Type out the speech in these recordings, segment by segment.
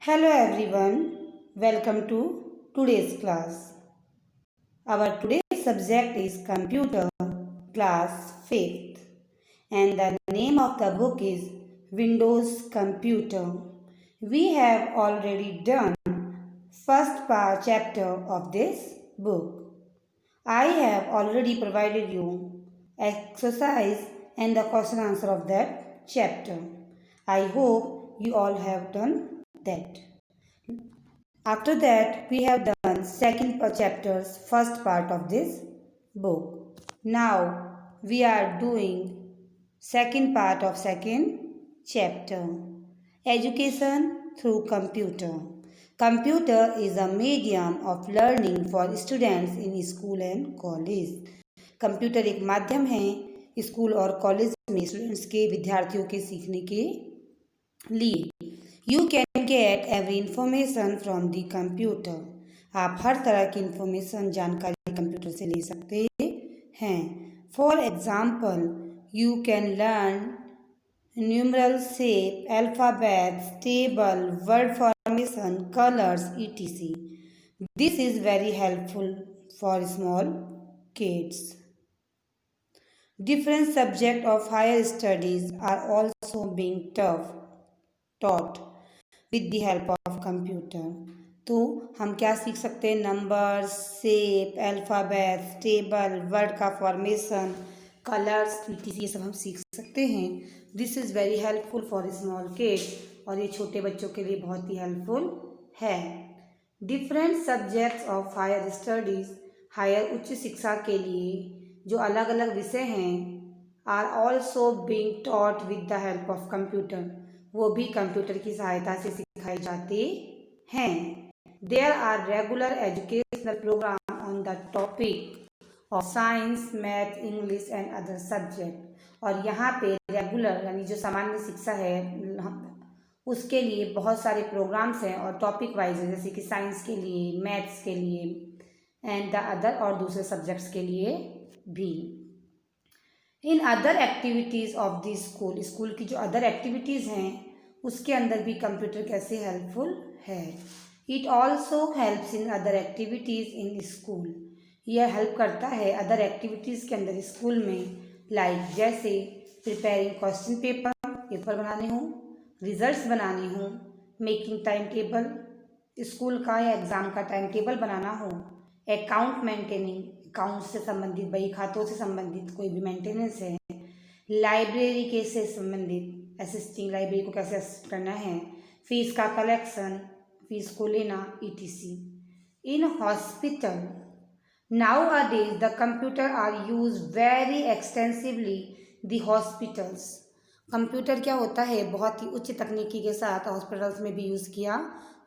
Hello everyone, welcome to today's class. Our today's subject is Computer Class 5th and the name of the book is Windows Computer. We have already done first chapter of this book. I have already provided you exercise and the question answer of that chapter. I hope you all have done that. After that, we have done second chapter's first part of this book. Now, we are doing second part of second chapter. Education through computer. Computer is a medium of learning for students in school and college. Computer एक माध्यम है school और college में students के विद्यार्थियों के सीखने के लिए. You can get every information from the computer. आप हर तरह की इंफॉर्मेशन जानकारी कंप्यूटर से ले सकते हैं. For example you can learn numeral shape, alphabets, table, word formation, colours etc. This is very helpful for small kids. Different subjects of higher studies are also being taught with the help of computer. तो हम क्या सीख सकते हैं? Number, shape, alphabets, table, word का formation, colours etc. ये सब हम सीख सकते हैं. This is very helpful for small kids और ये छोटे बच्चों के लिए बहुत ही हेल्पफुल है. Different subjects of higher studies. Higher उच्च शिक्षा के लिए जो अलग अलग विषय हैं are also being taught with the help of computer. वो भी कंप्यूटर की सहायता से सिखाए जाते हैं. There are regular educational program on the topic of science, math, English and other subject. और यहाँ पे रेगुलर यानी जो सामान्य शिक्षा है उसके लिए बहुत सारे प्रोग्राम्स हैं और टॉपिक वाइज है, जैसे कि साइंस के लिए, मैथ्स के लिए एंड द अदर और दूसरे सब्जेक्ट्स के लिए भी. In other activities of the school. School की जो अदर एक्टिविटीज़ हैं उसके अंदर भी कंप्यूटर कैसे हेल्पफुल है. It also helps in other activities in school. यह हेल्प करता है अदर एक्टिविटीज़ के अंदर स्कूल में. लाइक जैसे प्रिपेयरिंग क्वेश्चन पेपर बनाने हों, रिजल्ट्स बनाने हों, मेकिंग टाइम टेबल, स्कूल का या एग्ज़ाम का टाइम टेबल बनाना हो, अकाउंट मेंटेनिंग, अकाउंट से संबंधित, बही खातों से संबंधित कोई भी मेंटेनेंस है, लाइब्रेरी के से संबंधित असिस्टिंग, लाइब्रेरी को कैसे असिस्ट करना है, फीस का कलेक्शन, फीस को लेना etc. In hospital. Nowadays the computer are use very extensively the hospitals. Computer क्या होता है बहुत ही उच्च तकनीकी के साथ हॉस्पिटल्स में भी यूज़ किया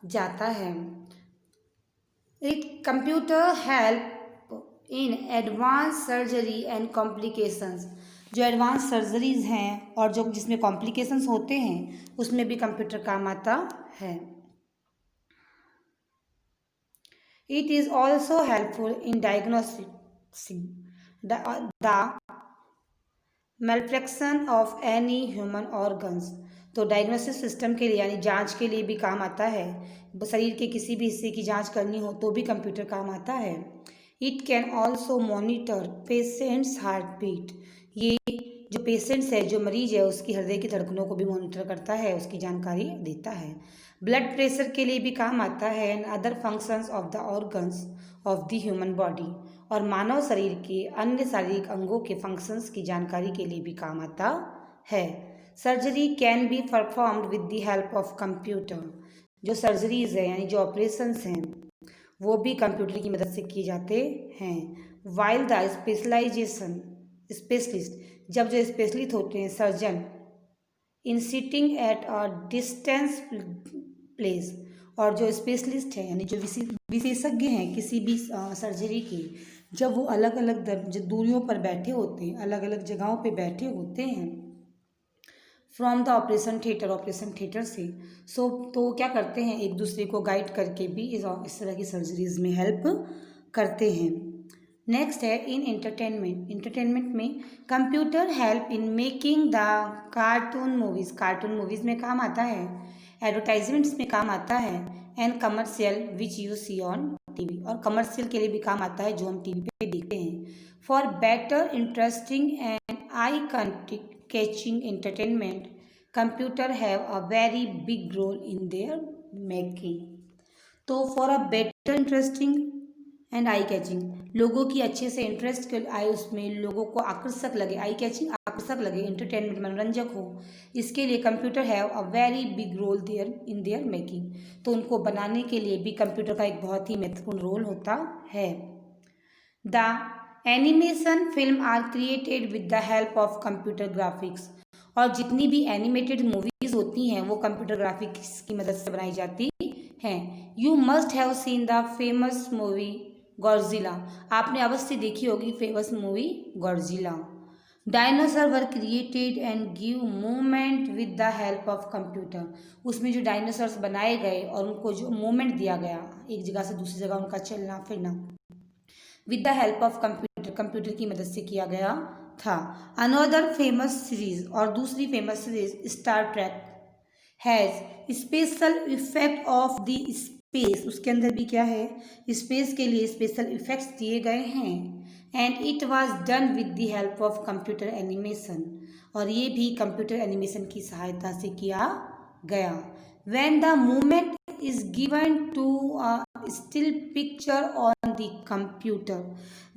जाता है. It computer help in advance surgery and complications. जो एडवांस सर्जरीज हैं और जो जिसमें कॉम्प्लिकेशंस होते हैं उसमें भी कंप्यूटर काम आता है. It is also helpful in diagnosing the malfunction of any human organs. तो डायग्नोसिस सिस्टम के लिए यानी जांच के लिए भी काम आता है. शरीर के किसी भी हिस्से की जांच करनी हो तो भी कंप्यूटर काम आता है. It can also monitor patients heartbeat. ये जो पेशेंट्स है, जो मरीज है, उसकी हृदय की धड़कनों को भी मॉनिटर करता है, उसकी जानकारी देता है. ब्लड प्रेशर के लिए भी काम आता है. And other functions of the organs of the human body. और मानव शरीर के अन्य शारीरिक अंगों के फंक्शंस की जानकारी के लिए भी काम आता है. Surgery can be performed with the help of computer. जो सर्जरीज है यानी जो ऑपरेशंस हैं वो भी कंप्यूटर की मदद से किए जाते हैं. While the specialist. जब जो स्पेशलिस्ट होते हैं surgeon in sitting at a distance place. और जो स्पेशलिस्ट हैं यानी जो विशेषज्ञ हैं किसी भी सर्जरी के, जब वो अलग अलग दूरियों पर बैठे होते हैं, अलग अलग जगहों पे बैठे होते हैं फ्रॉम द ऑपरेशन थिएटर से, तो क्या करते हैं एक दूसरे को गाइड करके भी इस तरह की सर्जरीज में हेल्प करते हैं. नेक्स्ट है इन एंटरटेनमेंट में computer help in making the cartoon movies. Cartoon movies में काम आता है. एडवर्टाइजमेंट्स में काम आता है, and commercial which you see on TV, और कमर्शियल के लिए भी काम आता है जो हम टीवी पे देखते हैं। For better interesting and eye catching entertainment, computer have a very big role in there making. तो for a better interesting and eye catching, लोगों की अच्छे से इंटरेस्ट आए, उसमें लोगों को आकर्षक लगे, आई कैचिंग आकर्षक लगे, एंटरटेनमेंट मनोरंजक हो, इसके लिए computer have a very big role there in there making. तो उनको बनाने के लिए भी कंप्यूटर का एक बहुत ही महत्वपूर्ण रोल होता है। The animation film are created with the help of computer graphics, और जितनी भी एनिमेटेड मूवीज होती हैं वो कंप्यूटर ग्राफिक्स की मदद से बनाई जाती हैं। You must have seen the famous movie Godzilla, आपने अवश्य देखी होगी famous movie Godzilla. Dinosaur were created and give movement with the help of computer, उसमें जो डायनासोर्स बनाए गए और उनको जो मूवमेंट दिया गया, एक जगह से दूसरी जगह उनका चलना फिरना, with the help of computer, computer की मदद से किया गया था। अनदर फेमस सीरीज, और दूसरी famous series Star Trek has special effect of the space, उसके अंदर भी क्या है, स्पेस के लिए स्पेशल इफेक्ट्स दिए गए हैं। And it was done with the help of computer animation, और ये भी कंप्यूटर एनिमेशन की सहायता से किया गया। When the movement is given to a still picture on the computer,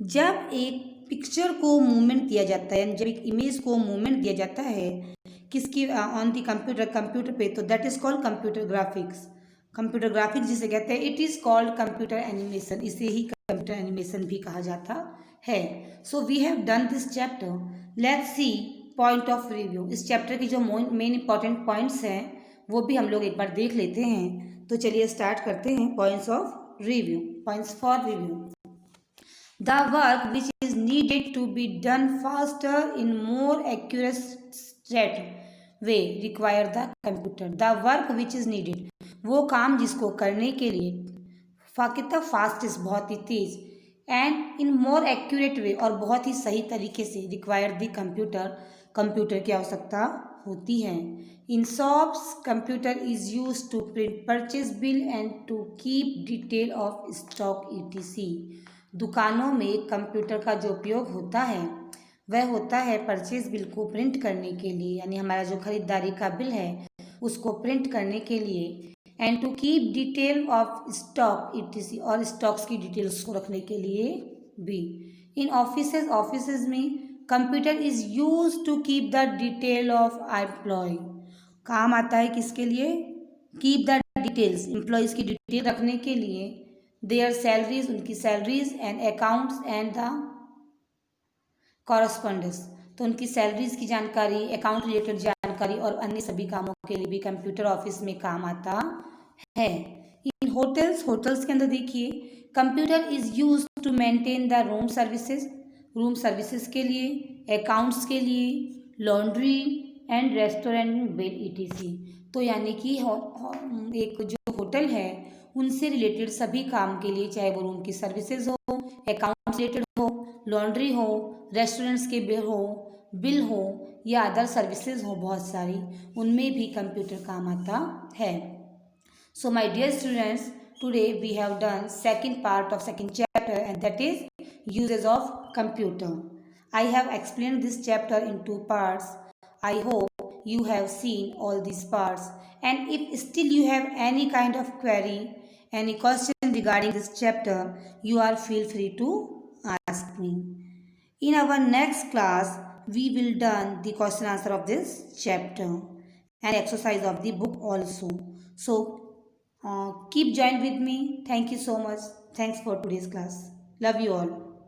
जब एक पिक्चर को मूवमेंट दिया जाता है, जब एक इमेज को मूवमेंट दिया जाता है किसकी, ऑन द कंप्यूटर पे, तो that is called computer graphics. Computer graphics जिसे कहते हैं, it is called computer animation, इसे ही कंप्यूटर एनिमेशन भी कहा जाता है। So we have done this chapter, let's see point of review. इस चैप्टर की जो मेन इंपॉर्टेंट पॉइंट्स हैं वो भी हम लोग एक बार देख लेते हैं। तो चलिए स्टार्ट करते हैं points of review. Points for review: the work which is needed to be done faster in more accurate way require the computer। the work which is needed, वो काम जिसको करने के लिए कितना फास्टेस्ट, बहुत ही तेज, एंड इन मोर एक्यूरेट वे, और बहुत ही सही तरीके से, रिक्वायर द कंप्यूटर, कंप्यूटर की आवश्यकता होती है। In shops computer is use to print purchase bill and to keep detail of stock ETC। दुकानों में कंप्यूटर का जो उपयोग होता है वह होता है परचेज बिल को प्रिंट करने के लिए, यानी हमारा जो खरीदारी का बिल है उसको प्रिंट करने के लिए, and to keep detail of stock ETC, और स्टॉक्स की डिटेल्स को रखने के लिए भी। इन ऑफिसेज में computer is use to keep the detail of employ, काम आता है किसके लिए, कीप द डिटेल्स, एम्प्लॉयज़ की डिटेल रखने के लिए, देयर सैलरीज, उनकी salaries, and accounts and the correspondence, तो उनकी सैलरीज की जानकारी, अकाउंट रिलेटेड जानकारी और अन्य सभी कामों के लिए भी कंप्यूटर ऑफिस में काम आता है। इन होटल्स के अंदर देखिए, computer is use to maintain the room services के लिए, अकाउंट्स के लिए, laundry and restaurant bill ETC। तो यानी कि एक जो होटल है उनसे रिलेटेड सभी काम के लिए, चाहे वो रूम की सर्विसेज हो, अकाउंट्स रिलेटेड हो, लॉन्ड्री हो, रेस्टोरेंट्स के बिल हो या अदर सर्विसेज हो बहुत सारी, उनमें भी कंप्यूटर काम आता है। So my dear students, today we have done second part of second chapter, and that is uses of computer. I have explained this chapter in 2 parts. I hope you have seen all these parts, and if still you have any kind of query, any question regarding this chapter, you are feel free to ask me. In our next class, we will done the question answer of this chapter and exercise of the book also. So keep join with me. Thank you so much. Thanks for today's class. Love you all.